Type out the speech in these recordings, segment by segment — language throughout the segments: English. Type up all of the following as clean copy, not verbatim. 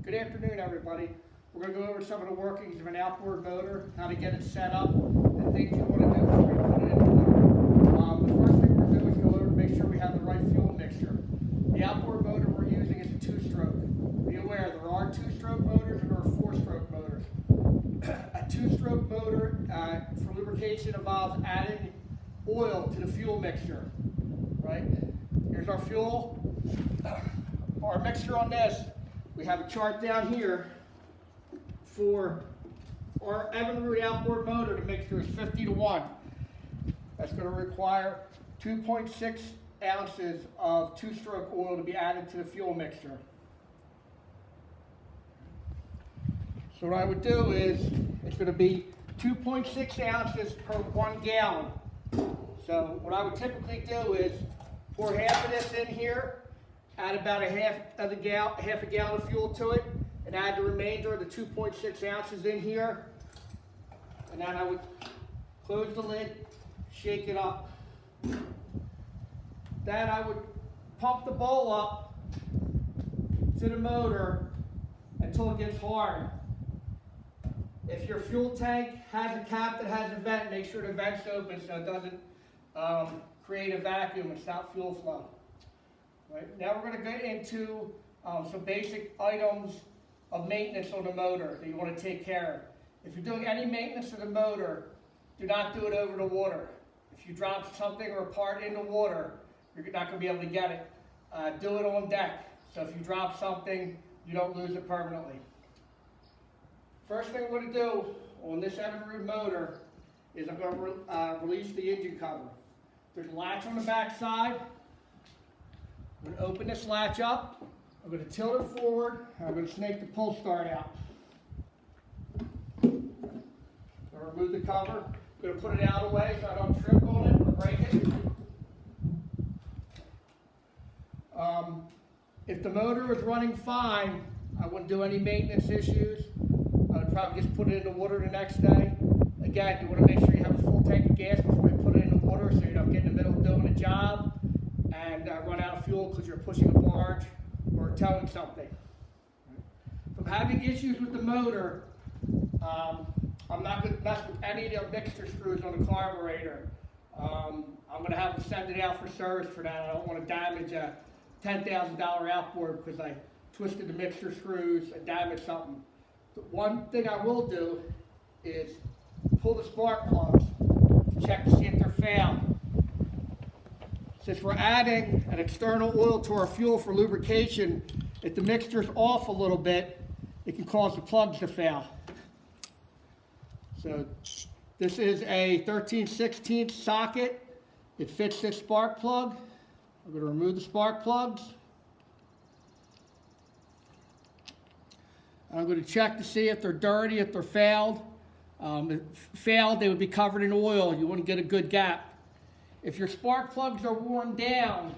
Good afternoon, everybody. We're going to go over some of the workings of an outboard motor, how to get it set up, and things you want to do before you put it in the motor. The first thing we're going to do is go over to make sure we have the right fuel mixture. The outboard motor we're using is a two-stroke. Be aware, there are two-stroke motors and there are four-stroke motors. A two-stroke motor for lubrication involves adding oil to the fuel mixture. Right? Here's our fuel. Our mixture on this, we have a chart down here for our Evinrude outboard motor. The mixture is 50:1. That's going to require 2.6 ounces of two-stroke oil to be added to the fuel mixture. So what I would do is, it's going to be 2.6 ounces per 1 gallon. So what I would typically do is pour half of this in here, add about half a gallon of fuel to it, and add the remainder of the 2.6 ounces in here. And then I would close the lid, shake it up. Then I would pump the bowl up to the motor until it gets hard. If your fuel tank has a cap that has a vent, make sure the vent's open so it doesn't create a vacuum and stop fuel flow. Right. Now we're going to get into some basic items of maintenance on the motor that you want to take care of. If you're doing any maintenance of the motor, do not do it over the water. If you drop something or a part in the water, you're not going to be able to get it. Do it on deck. So if you drop something, you don't lose it permanently. First thing we're going to do on this Evinrude motor is I'm going to release the engine cover. There's a latch on the back side. I'm going to open this latch up, I'm going to tilt it forward, and I'm going to snake the pull start out. I'm going to remove the cover, I'm going to put it out of the way so I don't trip on it or break it. If the motor is running fine, I wouldn't do any maintenance issues. I would probably just put it in the water the next day. Again, you want to make sure you have a full tank of gas before you put it in the water so you don't get in the middle of doing a job and run out of fuel because you're pushing a barge or towing something. From having issues with the motor, I'm not going to mess with any of the mixture screws on the carburetor. I'm going to have to send it out for service for that. I don't want to damage a $10,000 outboard because I twisted the mixture screws and damaged something. The one thing I will do is pull the spark plugs to check to see if they're failed. Since we're adding an external oil to our fuel for lubrication, if the mixture's off a little bit, it can cause the plugs to fail. So this is a 13/16 socket. It fits this spark plug. I'm going to remove the spark plugs. I'm going to check to see if they're dirty, if they're failed. If failed, they would be covered in oil. You wouldn't get a good gap. If your spark plugs are worn down,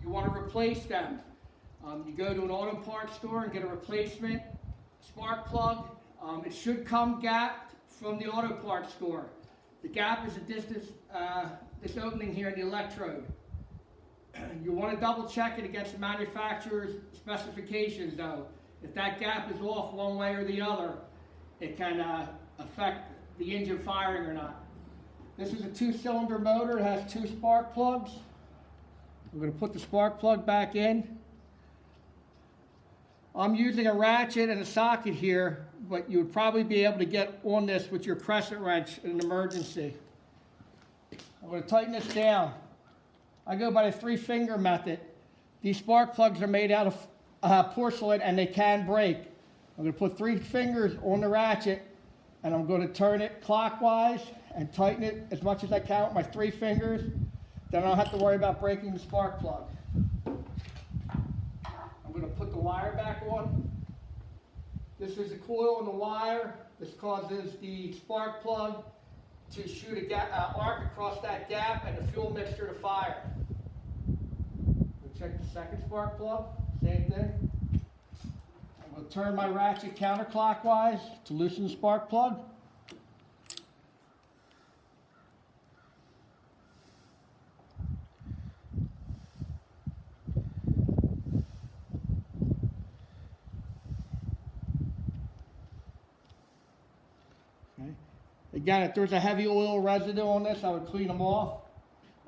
you want to replace them. You go to an auto parts store and get a replacement spark plug. It should come gapped from the auto parts store. The gap is a distance, this opening here in the electrode. You want to double check it against the manufacturer's specifications though. If that gap is off one way or the other, it can affect the engine firing or not. This is a 2-cylinder motor. It has 2 spark plugs. I'm going to put the spark plug back in. I'm using a ratchet and a socket here, but you would probably be able to get on this with your crescent wrench in an emergency. I'm going to tighten this down. I go by the 3-finger method. These spark plugs are made out of porcelain and they can break. I'm going to put 3 fingers on the ratchet and I'm going to turn it clockwise and tighten it as much as I can with my 3 fingers. Then I don't have to worry about breaking the spark plug. I'm going to put the wire back on. This is the coil in the wire. This causes the spark plug to shoot an arc across that gap and the fuel mixture to fire. We'll check the second spark plug. Same thing. I'm going to turn my ratchet counterclockwise to loosen the spark plug. Again, if there's a heavy oil residue on this, I would clean them off.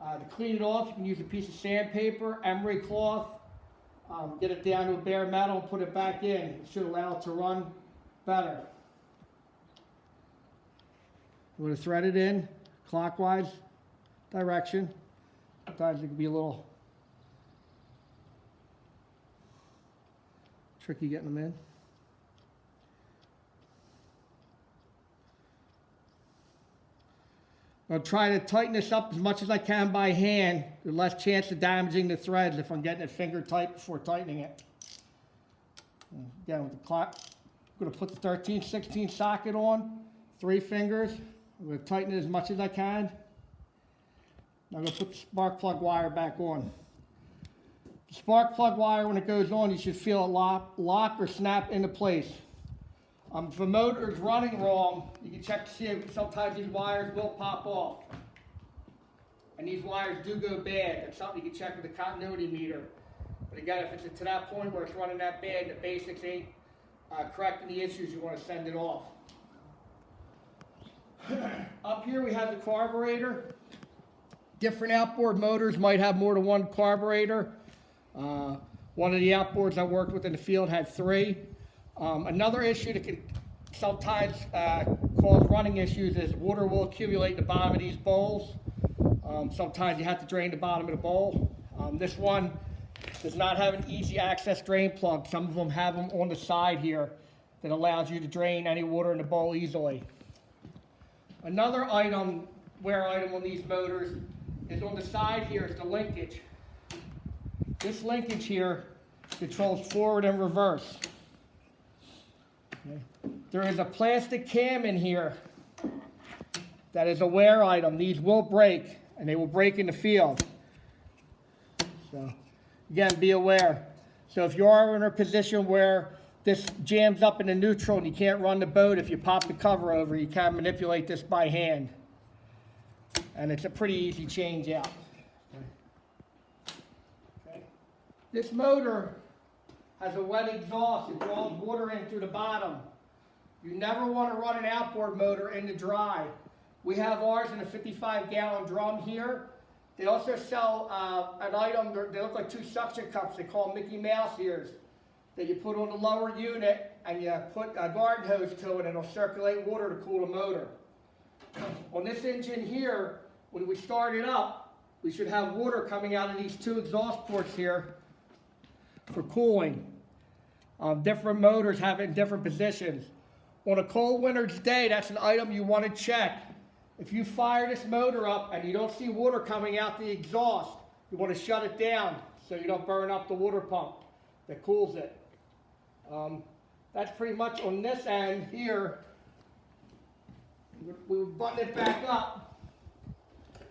To clean it off, you can use a piece of sandpaper, emery cloth, get it down to a bare metal and put it back in. It should allow it to run better. We're going to thread it in clockwise direction. Sometimes it can be a little tricky getting them in. I'll try to tighten this up as much as I can by hand. There's less chance of damaging the threads if I'm getting it finger tight before tightening it. Again, with the clock, I'm going to put the 13/16 socket on, 3 fingers. I'm going to tighten it as much as I can. I'm going to put the spark plug wire back on. The spark plug wire, when it goes on, you should feel it lock or snap into place. If a motor is running wrong, you can check to see if sometimes these wires will pop off. And these wires do go bad. That's something you can check with the continuity meter. But again, if it's to that point where it's running that bad, the basics ain't correcting the issues, you want to send it off. Up here we have the carburetor. Different outboard motors might have more than one carburetor. One of the outboards I worked with in the field had 3. Another issue that can sometimes cause running issues is water will accumulate in the bottom of these bowls. Sometimes you have to drain the bottom of the bowl. This one does not have an easy access drain plug. Some of them have them on the side here that allows you to drain any water in the bowl easily. Another wear item on these motors is on the side here is the linkage. This linkage here controls forward and reverse. Okay. There is a plastic cam in here that is a wear item. These will break, and they will break in the field. So, again, be aware. So if you are in a position where this jams up in the neutral and you can't run the boat, if you pop the cover over, you can manipulate this by hand. And it's a pretty easy change out. Okay. This motor has a wet exhaust. It draws water in through the bottom. You never want to run an outboard motor in the dry. We have ours in a 55-gallon drum here. They also sell an item, they look like 2 suction cups. They call them Mickey Mouse ears, that you put on the lower unit and you put a garden hose to it and it'll circulate water to cool the motor. On this engine here, when we start it up, we should have water coming out of these 2 exhaust ports here for cooling. Different motors have it in different positions. On a cold winter's day, that's an item you want to check. If you fire this motor up and you don't see water coming out the exhaust, you want to shut it down so you don't burn up the water pump that cools it. That's pretty much on this end here. We would button it back up.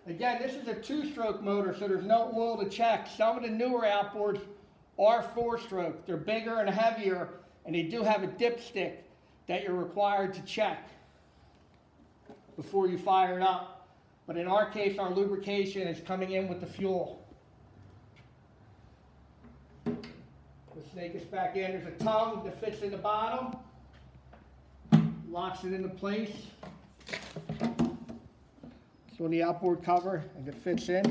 Again, this is a 2-stroke motor, so there's no oil to check. Some of the newer outboards are 4-stroke. They're bigger and heavier, and they do have a dipstick that you're required to check before you fire it up. But in our case, our lubrication is coming in with the fuel. We'll snake us back in. There's a tongue that fits in the bottom, locks it into place. So on the outboard cover, and it fits in.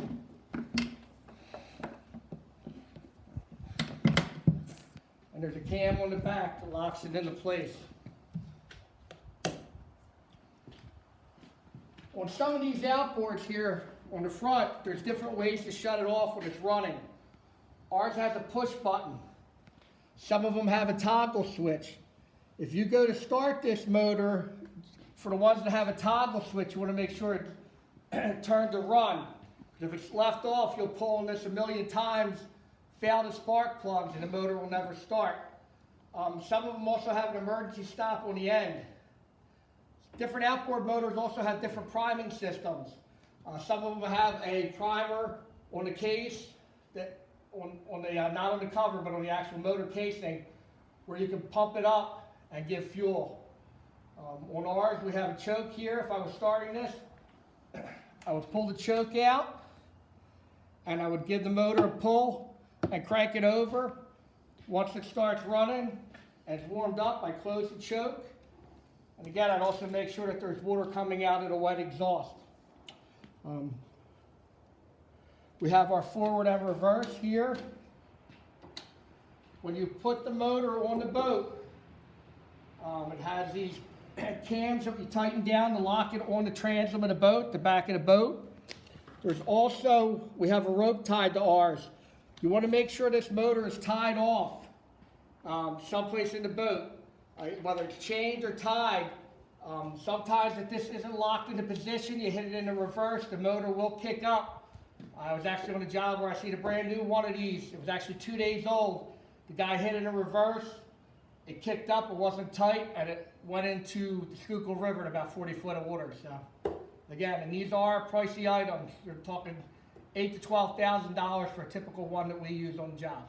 And there's a cam on the back that locks it into place. On some of these outboards here on the front, there's different ways to shut it off when it's running. Ours has a push button. Some of them have a toggle switch. If you go to start this motor, for the ones that have a toggle switch, you want to make sure it's turned to run. If it's left off, you'll pull on this a million times, fail the spark plugs, and the motor will never start. Some of them also have an emergency stop on the end. Different outboard motors also have different priming systems. Some of them have a primer on the case, that not on the cover, but on the actual motor casing, where you can pump it up and give fuel. On ours, we have a choke here. If I was starting this, I would pull the choke out, and I would give the motor a pull and crank it over. Once it starts running and it's warmed up, I close the choke, And again, I'd also make sure that there's water coming out of the wet exhaust. We have our forward and reverse here. When you put the motor on the boat, it has these cams that you tighten down to lock it on the transom of the boat, the back of the boat. There's also, we have a rope tied to ours. You want to make sure this motor is tied off someplace in the boat, whether it's chained or tied. Sometimes if this isn't locked into position, you hit it in the reverse, the motor will kick up. I was actually on a job where I seen a brand new one of these. It was actually 2 days old. The guy hit it in the reverse, it kicked up, it wasn't tight, and it went into the Schuylkill River in about 40 foot of water. So, again, and these are pricey items. You're talking $8,000 to $12,000 for a typical one that we use on the job.